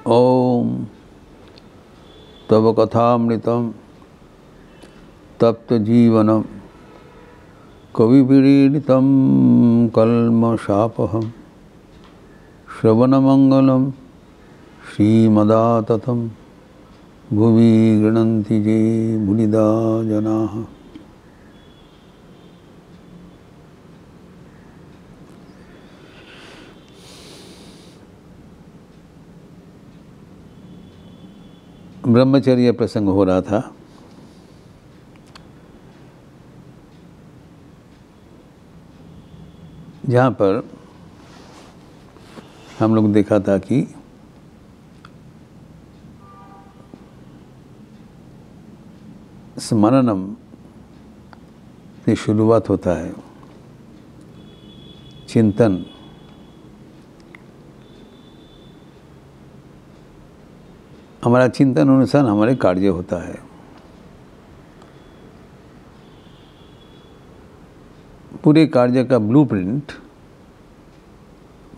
ओम तव कथामृतम तप्त जीवनम कविभिरीडितं कल्मषापहं श्रवणमंगलम श्रीमदाततं भुवि गृह्णन्ति ये मुनिदा जनाः। ब्रह्मचर्य प्रसंग हो रहा था। जहाँ पर हम लोग देखा था कि स्मरणम से शुरुआत होता है, चिंतन हमारा चिंतन अनुसार हमारे कार्य होता है। पूरे कार्य का ब्लूप्रिंट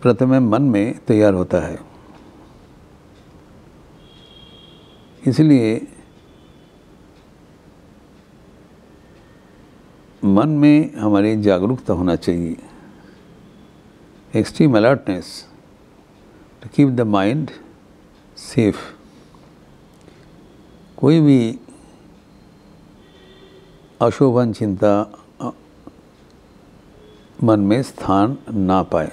प्रथम मन में तैयार होता है। इसलिए मन में हमारी जागरूकता होना चाहिए, extreme alertness to keep the mind safe. कोई भी अशोभन चिंता मन में स्थान ना पाए,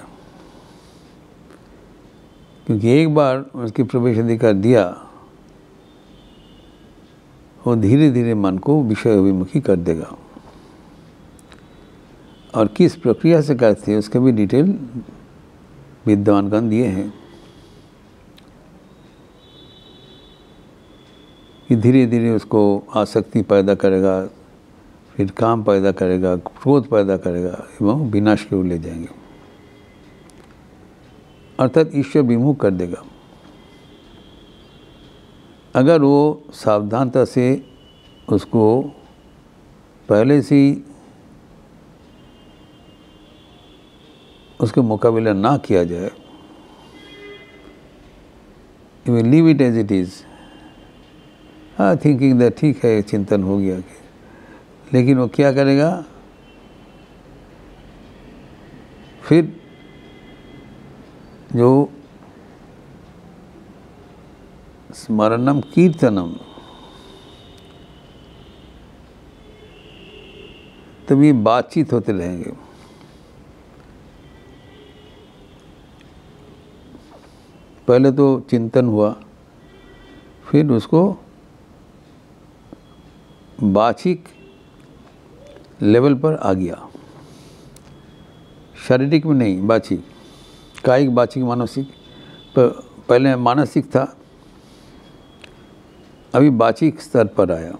क्योंकि एक बार उसकी प्रवेश अधिकार दिया, वो धीरे धीरे मन को विषय अभिमुखी कर देगा। और किस प्रक्रिया से करते हैं उसके भी डिटेल विद्वानगण दिए हैं कि धीरे धीरे उसको आसक्ति पैदा करेगा, फिर काम पैदा करेगा, क्रोध पैदा करेगा एवं विनाश की ओर ले जाएंगे, अर्थात ईश्वर विमुख कर देगा। अगर वो सावधानता से उसको पहले से ही उसका मुकाबला ना किया जाए, you will leave it as it is, thinking that ठीक है चिंतन हो गया, लेकिन वो क्या करेगा, फिर जो स्मरणम कीर्तनम, तब ये बातचीत होते रहेंगे। पहले तो चिंतन हुआ, फिर उसको बाचिक लेवल पर आ गया, शारीरिक में नहीं, बाचिक, कायिक, बाचिक, मानसिक। पहले मानसिक था, अभी बाचिक स्तर पर आया।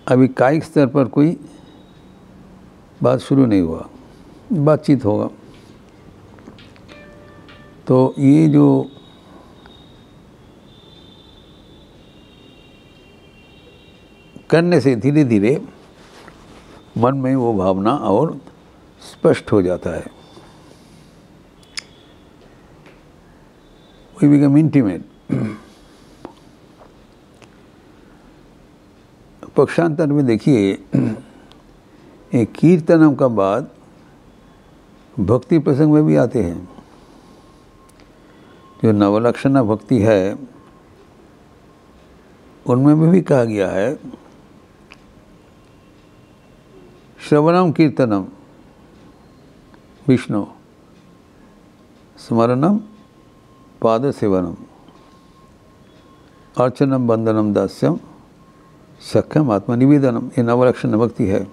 अभी कायिक स्तर पर कोई बात शुरू नहीं हुआ, बातचीत होगा। तो ये जो करने से धीरे धीरे मन में वो भावना और स्पष्ट हो जाता है। We become intimate। पक्षांतर में देखिए, एक कीर्तनम का बाद भक्ति प्रसंग में भी आते हैं। जो नवलक्षणा भक्ति है उनमें भी कहा गया है, श्रवणम कीर्तनम विष्णु, स्मरणम पाद सेवनम, अर्चनम बंदनम दास्यम, सख्यम आत्मनिवेदनम। ये नवलक्षण भक्ति है।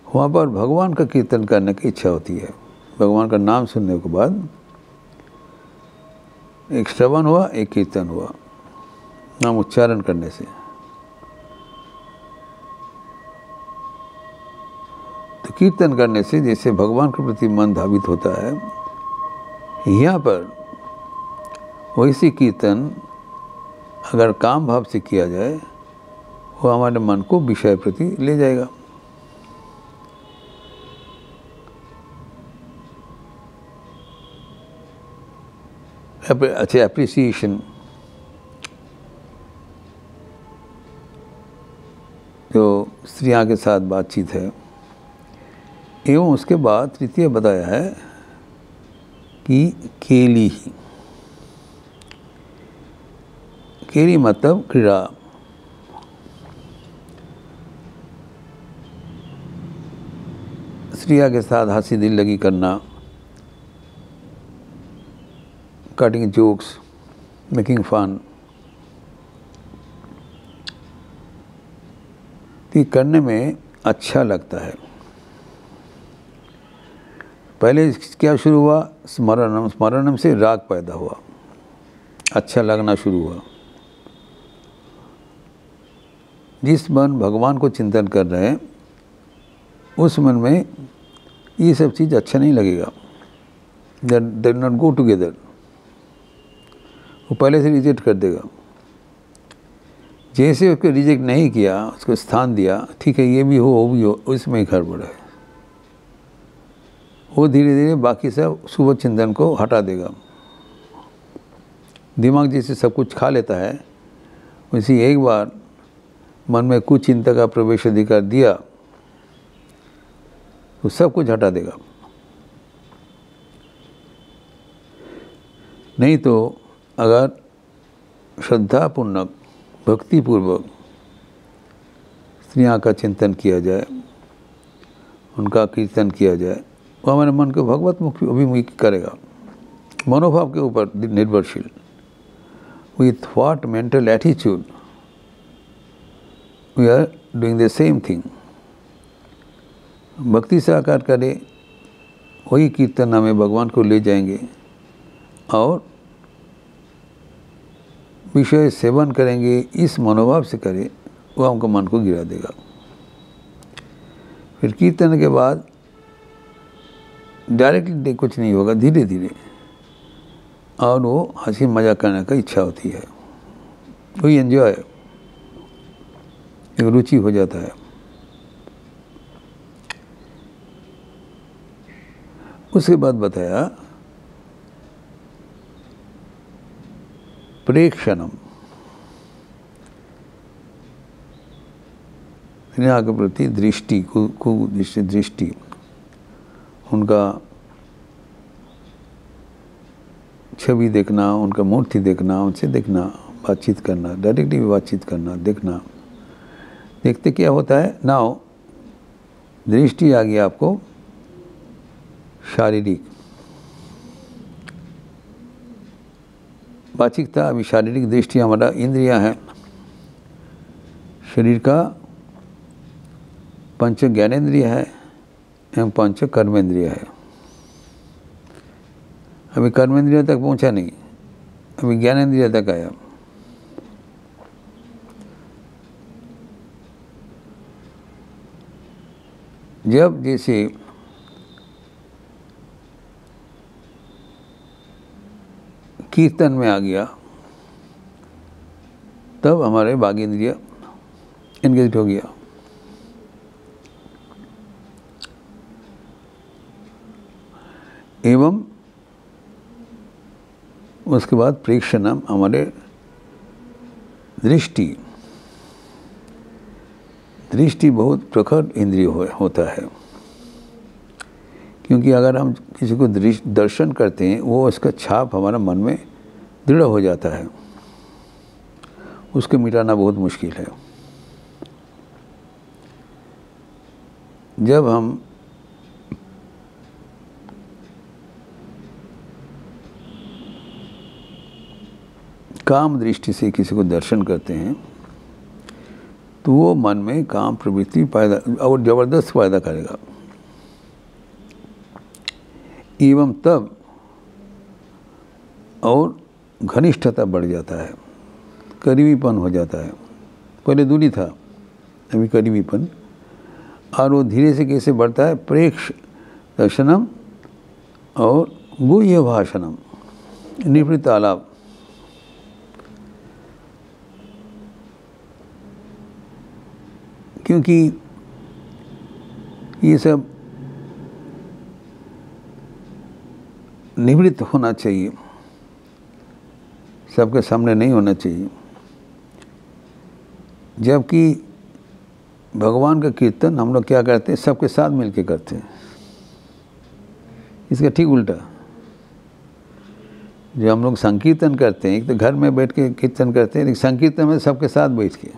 वहाँ पर भगवान का कीर्तन करने की इच्छा होती है। भगवान का नाम सुनने के बाद एक श्रवण हुआ, एक कीर्तन हुआ, नाम उच्चारण करने से। तो कीर्तन करने से जैसे भगवान के प्रति मन धावित होता है, यहाँ पर वैसी कीर्तन अगर काम भाव से किया जाए, वो हमारे मन को विषय प्रति ले जाएगा। अच्छे एप्रिसिएशन, जो स्त्रियां के साथ बातचीत है। एवं उसके बाद तृतीय बताया है कि केली, केली मतलब क्रीड़ा, स्त्रियां के साथ हंसी दिल लगी करना, कटिंग जोक्स, मेकिंग फन, तो करने में अच्छा लगता है। पहले क्या शुरू हुआ? स्मरणम, स्मरणम से राग पैदा हुआ, अच्छा लगना शुरू हुआ। जिस मन भगवान को चिंतन कर रहे हैं उस मन में ये सब चीज़ अच्छा नहीं लगेगा, दे नॉट गो टुगेदर, वो पहले से रिजेक्ट कर देगा। जैसे उसको रिजेक्ट नहीं किया, उसको स्थान दिया, ठीक है ये भी हो वो भी हो, उसमें ही गड़बड़ है। वो धीरे धीरे बाकी सब शुभ चिंतन को हटा देगा। दिमाग जैसे सब कुछ खा लेता है, वैसे एक बार मन में कुछ चिंता का प्रवेश अधिकार दिया तो सब कुछ हटा देगा। नहीं तो अगर श्रद्धापूर्वक भक्तिपूर्वक स्त्रियां का चिंतन किया जाए, उनका कीर्तन किया जाए, वो हमारे मन को भगवत मुखी अभिमुखी करेगा, मनोभाव के ऊपर निर्भरशील। With what mental attitude we are doing the same thing. भक्ति से आकार करे, वही कीर्तन हमें भगवान को ले जाएंगे और विषय सेवन करेंगे, इस मनोभाव से करें, वो हमको मन को गिरा देगा। फिर कीर्तन के बाद डायरेक्टली कुछ नहीं होगा, धीरे धीरे, और वो हंसी मजाक करने का इच्छा होती है, वही एंजॉय, एक रुचि हो जाता है। उसके बाद बताया प्रेक्षणम, स्नेहा के प्रति दृष्टि, दृष्टि, उनका छवि देखना, उनका मूर्ति देखना, उनसे देखना, बातचीत करना, डायरेक्टली बातचीत करना, देखना। देखते क्या होता है? नाउ दृष्टि आ गई आपको शारीरिक, वाचिक था, अभी शारीरिक दृष्टि हमारा इंद्रियां हैं। शरीर का पंच ज्ञानेंद्रिय है एवं पंच कर्मेंद्रिय है। अभी कर्मेंद्रिय तक पहुंचा नहीं, अभी ज्ञानेंद्रिय तक आया। जब जैसे कीर्तन में आ गया, तब हमारे बाघेंद्रिय एंगेज हो गया। एवं उसके बाद प्रेक्षणम, हमारे दृष्टि, दृष्टि बहुत प्रखर इंद्रिय होता है, क्योंकि अगर हम किसी को दर्शन करते हैं, वो उसका छाप हमारा मन में दृढ़ हो जाता है, उसको मिटाना बहुत मुश्किल है। जब हम काम दृष्टि से किसी को दर्शन करते हैं, तो वो मन में काम प्रवृत्ति पैदा और जबरदस्त पैदा करेगा। एवं तब और घनिष्ठता बढ़ जाता है, करीबीपन हो जाता है। पहले दूरी था, अभी करीबीपन, और वो धीरे से कैसे बढ़ता है? प्रेक्ष दर्शनम और गुह्य भाषणम, निवृत्त आलाप। क्योंकि ये सब निवृत्त होना चाहिए, सबके सामने नहीं होना चाहिए। जबकि भगवान का कीर्तन हम लोग क्या करते हैं, सबके साथ मिलके करते हैं। इसका ठीक उल्टा, जो हम लोग संकीर्तन करते हैं, एक तो घर में बैठ के कीर्तन करते हैं, लेकिन संकीर्तन में सबके साथ बैठ के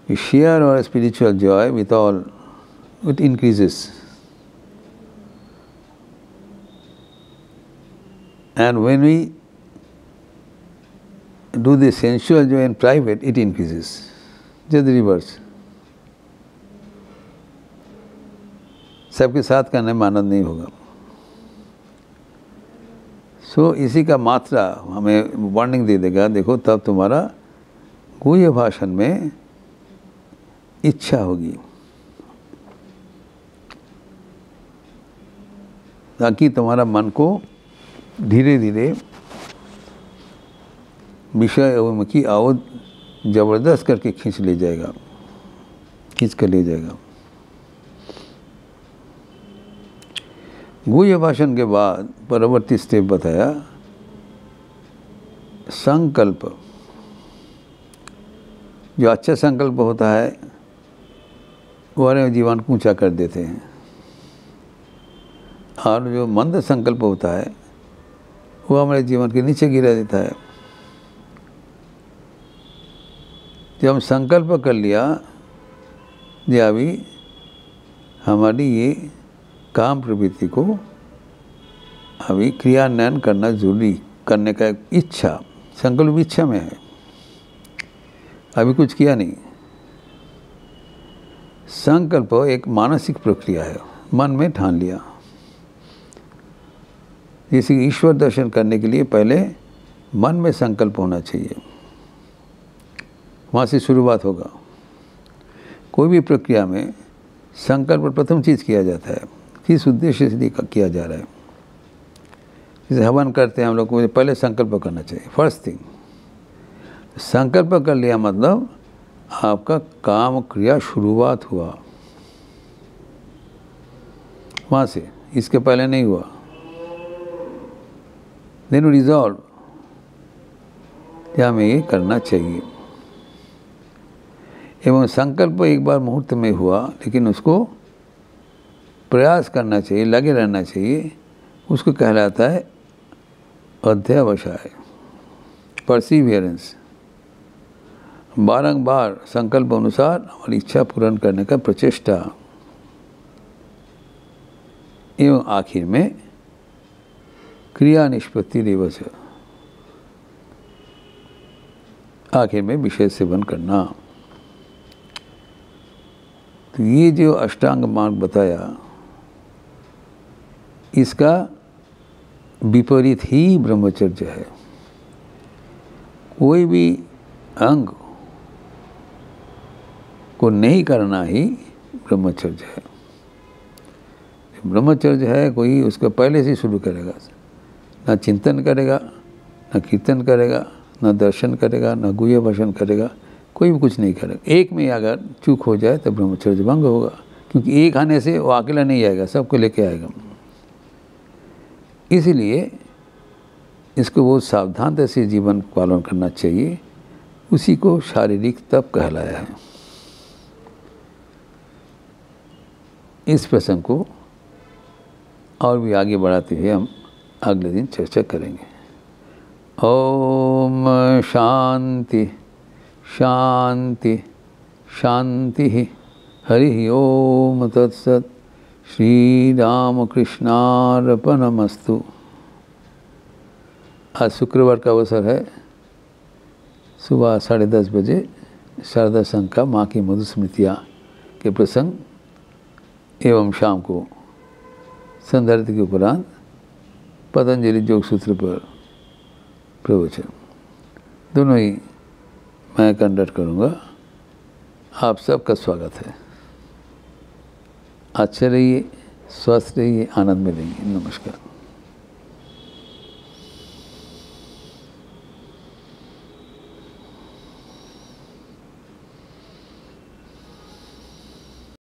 we share our spiritual joy with all, it increases. And when we do the sensual joy in private, it increases. Just the reverse. सबके साथ करने में आनंद नहीं होगा। सो इसी का मात्रा हमें वार्निंग दे देगा, देखो तब तुम्हारा गुह्य भाषण में इच्छा होगी, ताकि तुम्हारा मन को धीरे धीरे विषय अभिमुखी आवध जबरदस्त करके खींच कर ले जाएगा। गुह्य भाषण के बाद परवर्ती स्टेप बताया संकल्प। जो अच्छा संकल्प होता है वो हमारे जीवन को ऊंचा कर देते हैं, और जो मंद संकल्प होता है वो हमारे जीवन के नीचे गिरा देता है। जब हम संकल्प कर लिया कि अभी हमारी ये काम प्रवृत्ति को अभी क्रियान्वयन करना जरूरी, करने का एक इच्छा, संकल्प इच्छा में है, अभी कुछ किया नहीं। संकल्प एक मानसिक प्रक्रिया है, मन में ठान लिया। जैसे ईश्वर दर्शन करने के लिए पहले मन में संकल्प होना चाहिए, वहाँ से शुरुआत होगा। कोई भी प्रक्रिया में संकल्प प्रथम चीज़ किया जाता है, किस उद्देश्य से किया जा रहा है। जैसे हवन करते हैं हम लोग को, पहले संकल्प करना चाहिए, फर्स्ट थिंग। संकल्प कर लिया मतलब आपका काम क्रिया शुरुआत हुआ, वहाँ से, इसके पहले नहीं हुआ। देन रिजॉल्व क्या हमें ये करना चाहिए, एवं संकल्प एक बार मुहूर्त में हुआ, लेकिन उसको प्रयास करना चाहिए, लगे रहना चाहिए। उसको कहलाता है अध्यवसाय, परसिवियरेंस। बारंबार संकल्प अनुसार हमारी इच्छा पूर्ण करने का प्रचेष्टा, एवं आखिर में क्रिया निष्पत्ति दिवस, आखिर में विषय सेवन करना। तो ये जो अष्टांग मार्ग बताया, इसका विपरीत ही ब्रह्मचर्य है। कोई भी अंग को नहीं करना ही ब्रह्मचर्य है। ब्रह्मचर्य है कोई उसको पहले से शुरू करेगा, ना चिंतन करेगा, ना कीर्तन करेगा, ना दर्शन करेगा, ना गुह्य भाषण करेगा, कोई भी कुछ नहीं करेगा। एक में अगर चूक हो जाए तो ब्रह्मचर्य भंग होगा, क्योंकि एक आने से वो अकेला नहीं आएगा, सबको लेके आएगा। इसलिए इसको बहुत सावधानता से जीवन पालन करना चाहिए। उसी को शारीरिक तप कहलाया है। इस प्रसंग को और भी आगे बढ़ाते हुए हम अगले दिन चर्चा करेंगे। ओम शांति शांति शांति। हरि ओम तत्सत्। श्री राम कृष्णार्पणमस्तु। आज शुक्रवार का अवसर है, सुबह 10:30 बजे शारदा संघ का माँ की मधुस्मृतियाँ के प्रसंग एवं शाम को संध्यारती के उपरांत पतंजलि योग सूत्र पर प्रवचन, दोनों ही मैं कंडक्ट करूँगा। आप सबका स्वागत है। अच्छे रहिए, स्वस्थ रहिए, आनंद में रहिए। नमस्कार।